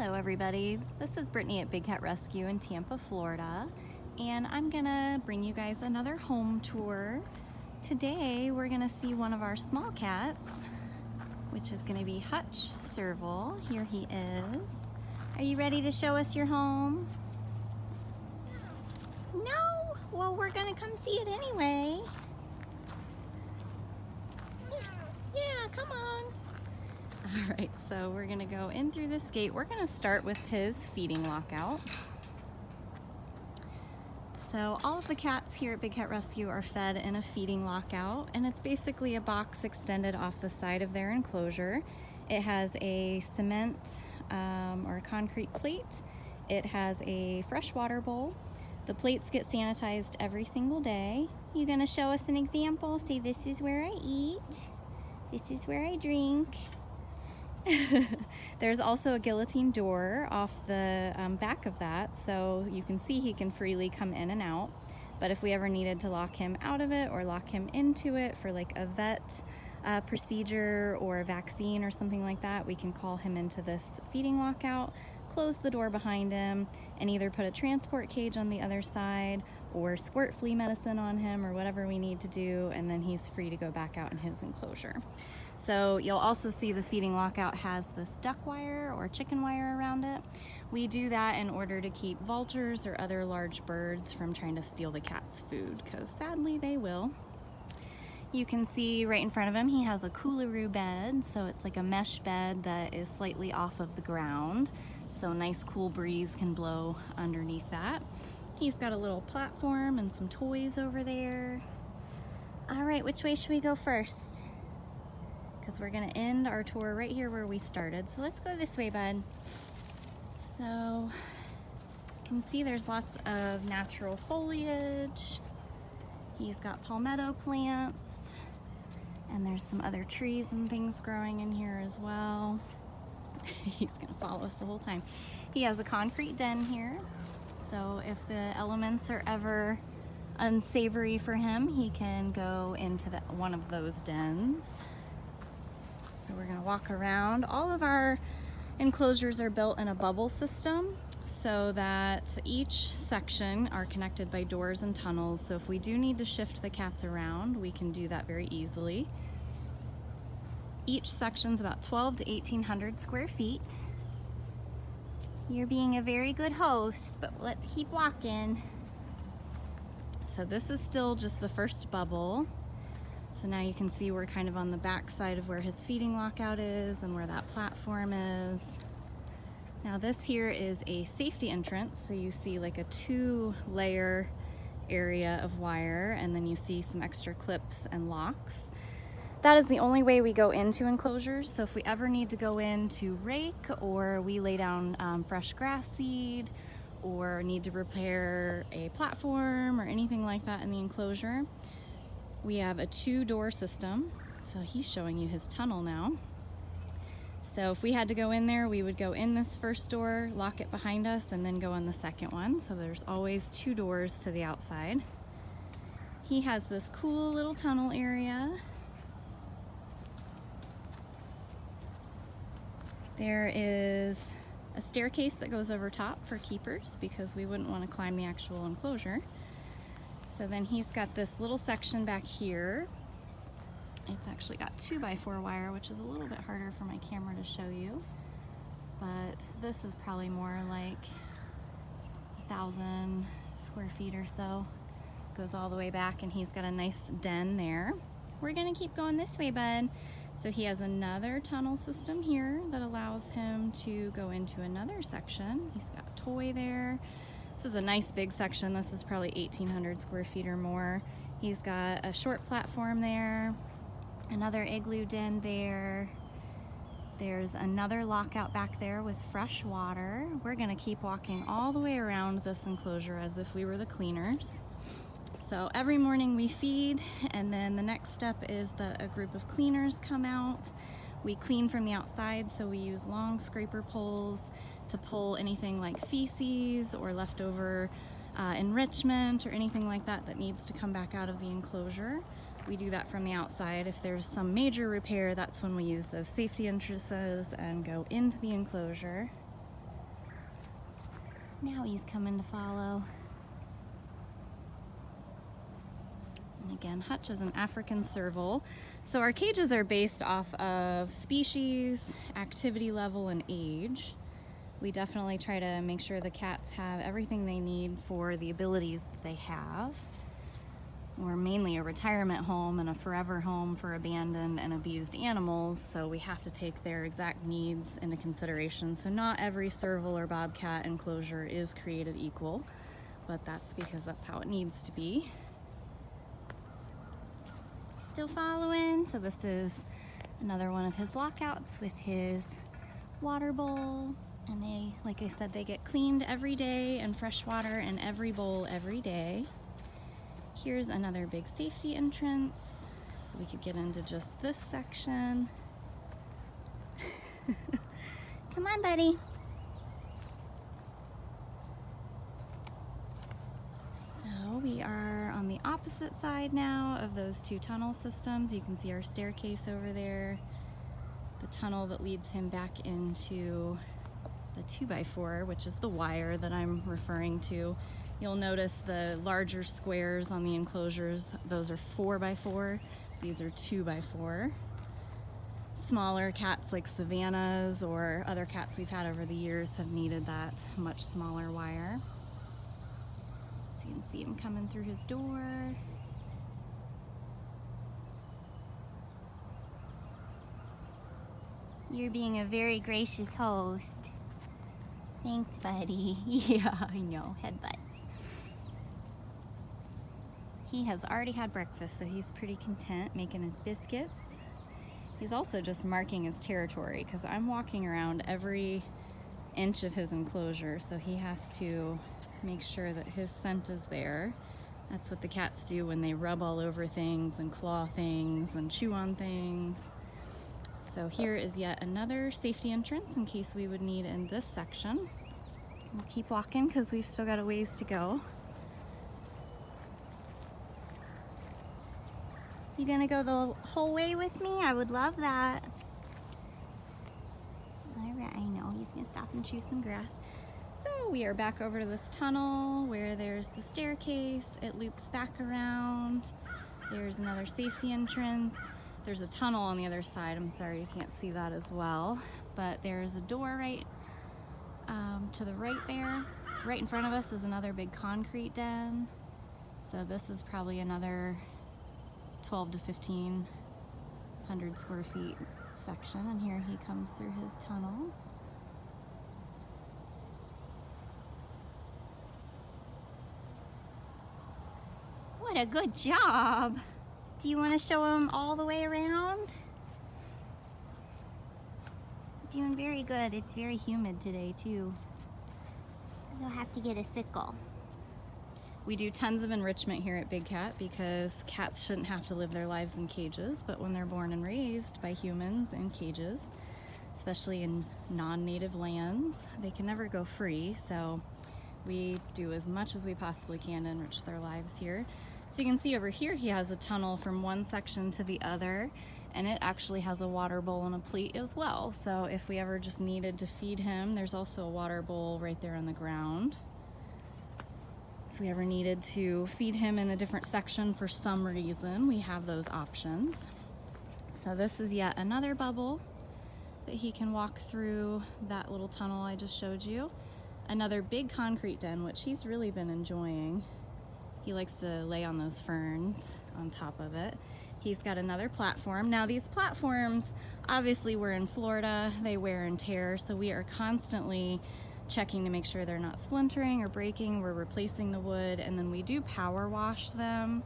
Hello everybody, this is Brittany at Big Cat Rescue in Tampa, Florida, and I'm gonna bring you guys another home tour. Today we're gonna see one of our small cats, which is gonna be Hutch Serval. Here he is. Are you ready to show us your home? No? Well, we're gonna come see it anyway. Yeah, come on. All right, so we're gonna go in through this gate. We're gonna start with his feeding lockout. So all of the cats here at Big Cat Rescue are fed in a feeding lockout, and it's basically a box extended off the side of their enclosure. It has a cement or a concrete plate. It has a fresh water bowl. The plates get sanitized every single day. You gonna show us an example? Say, this is where I eat. This is where I drink. There's also a guillotine door off the back of that, so you can see he can freely come in and out. But if we ever needed to lock him out of it or lock him into it for like a vet procedure or a vaccine or something like that, we can call him into this feeding lockout, close the door behind him, and either put a transport cage on the other side or squirt flea medicine on him or whatever we need to do, and then he's free to go back out in his enclosure. So you'll also see the feeding lockout has this duck wire or chicken wire around it. We do that in order to keep vultures or other large birds from trying to steal the cat's food, because sadly they will. You can see right in front of him he has a coolaroo bed, so it's like a mesh bed that is slightly off of the ground, so a nice cool breeze can blow underneath that. He's got a little platform and some toys over there. All right, which way should we go first? Because we're gonna end our tour right here where we started. So let's go this way, bud. So you can see there's lots of natural foliage. He's got palmetto plants, and there's some other trees and things growing in here as well. He's gonna follow us the whole time. He has a concrete den here, so if the elements are ever unsavory for him, he can go into one of those dens. So we're gonna walk around. All of our enclosures are built in a bubble system so that each section are connected by doors and tunnels. So if we do need to shift the cats around, we can do that very easily. Each section's about 12 to 1,800 square feet. You're being a very good host, but let's keep walking. So this is still just the first bubble. So now you can see we're kind of on the back side of where his feeding lockout is and where that platform is. Now this here is a safety entrance, so you see like a 2-layer area of wire, and then you see some extra clips and locks. That is the only way we go into enclosures, so if we ever need to go in to rake, or we lay down fresh grass seed, or need to repair a platform or anything like that in the enclosure, we have a 2-door system. So he's showing you his tunnel now. So if we had to go in there, we would go in this first door, lock it behind us, and then go in the second one. So there's always 2 doors to the outside. He has this cool little tunnel area. There is a staircase that goes over top for keepers because we wouldn't want to climb the actual enclosure. So then he's got this little section back here. It's actually got 2x4 wire, which is a little bit harder for my camera to show you. But this is probably more like 1,000 square feet or so. Goes all the way back, and he's got a nice den there. We're gonna keep going this way, bud. So he has another tunnel system here that allows him to go into another section. He's got a toy there. This is a nice big section. This is probably 1,800 square feet or more. He's got a short platform there, another igloo den there. There's another lockout back there with fresh water. We're gonna keep walking all the way around this enclosure as if we were the cleaners. So every morning we feed, and then the next step is that a group of cleaners come out. We clean from the outside, so we use long scraper poles to pull anything like feces or leftover enrichment or anything like that that needs to come back out of the enclosure. We do that from the outside. If there's some major repair, that's when we use those safety entrances and go into the enclosure. Now he's coming to follow. And again, Hutch is an African Serval. So our cages are based off of species, activity level, and age. We definitely try to make sure the cats have everything they need for the abilities that they have. We're mainly a retirement home and a forever home for abandoned and abused animals, so we have to take their exact needs into consideration. So not every serval or bobcat enclosure is created equal, but that's because that's how it needs to be. Still following. So this is another one of his lockouts with his water bowl. And they, like I said, they get cleaned every day and fresh water in every bowl every day. Here's another big safety entrance. So we could get into just this section. Come on, buddy. So we are on the opposite side now of those two tunnel systems. You can see our staircase over there. The tunnel that leads him back into the 2x4, which is the wire that I'm referring to. You'll notice the larger squares on the enclosures, those are 4x4, these are 2x4. Smaller cats like Savannahs or other cats we've had over the years have needed that much smaller wire. So you can see him coming through his door. You're being a very gracious host. Thanks, buddy. Yeah, I know, headbutts. He has already had breakfast, so he's pretty content making his biscuits. He's also just marking his territory because I'm walking around every inch of his enclosure, so he has to make sure that his scent is there. That's what the cats do when they rub all over things and claw things and chew on things. So here is yet another safety entrance in case we would need in this section. We'll keep walking because we've still got a ways to go. You gonna go the whole way with me? I would love that. All right, I know he's gonna stop and chew some grass. So we are back over to this tunnel where there's the staircase. It loops back around. There's another safety entrance. There's a tunnel on the other side. I'm sorry you can't see that as well, but there's a door right to the right there. Right in front of us is another big concrete den. So this is probably another 12 to 1,500 square feet section, and here he comes through his tunnel. What a good job! Do you want to show him all the way around? Doing very good. It's very humid today too. You'll have to get a sickle. We do tons of enrichment here at Big Cat because cats shouldn't have to live their lives in cages, but when they're born and raised by humans in cages, especially in non-native lands, they can never go free. So we do as much as we possibly can to enrich their lives here. So you can see over here he has a tunnel from one section to the other, and it actually has a water bowl and a plate as well. So if we ever just needed to feed him, there's also a water bowl right there on the ground. If we ever needed to feed him in a different section for some reason, we have those options. So this is yet another bubble that he can walk through that little tunnel I just showed you. Another big concrete den, which he's really been enjoying. He likes to lay on those ferns on top of it. He's got another platform. Now these platforms, obviously we're in Florida, they wear and tear, so we are constantly checking to make sure they're not splintering or breaking. We're replacing the wood, and then we do power wash them.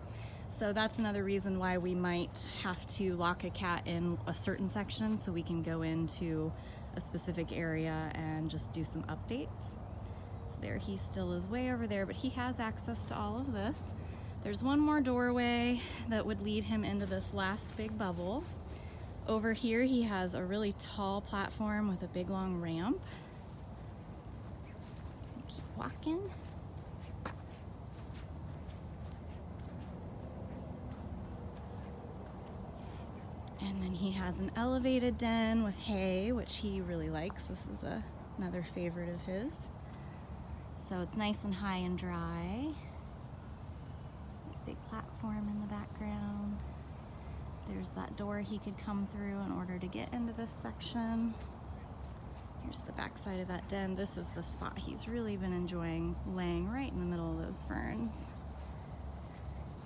So that's another reason why we might have to lock a cat in a certain section so we can go into a specific area and just do some updates. So there, he still is way over there, but he has access to all of this. There's one more doorway that would lead him into this last big bubble. Over here he has a really tall platform with a big long ramp. Keep walking. And then he has an elevated den with hay, which he really likes. This is another favorite of his. So it's nice and high and dry. This big platform in the background. There's that door he could come through in order to get into this section. Here's the back side of that den. This is the spot he's really been enjoying, laying right in the middle of those ferns.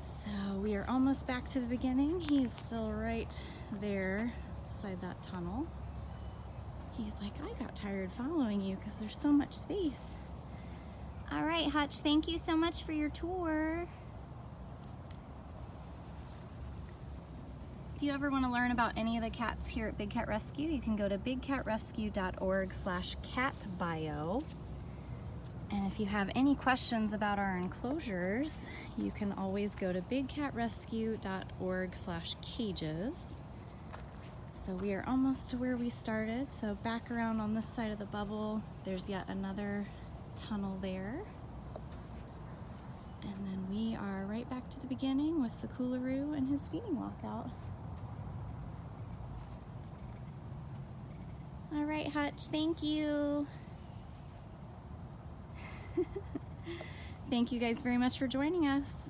So we are almost back to the beginning. He's still right there beside that tunnel. He's like, I got tired following you because there's so much space. All right, Hutch, thank you so much for your tour. If you ever want to learn about any of the cats here at Big Cat Rescue, you can go to bigcatrescue.org/catbio. And if you have any questions about our enclosures, you can always go to bigcatrescue.org/cages. So we are almost to where we started. So back around on this side of the bubble, there's yet another tunnel there. And then we are right back to the beginning with the Coolaroo and his feeding lockout. All right, Hutch, thank you. Thank you guys very much for joining us.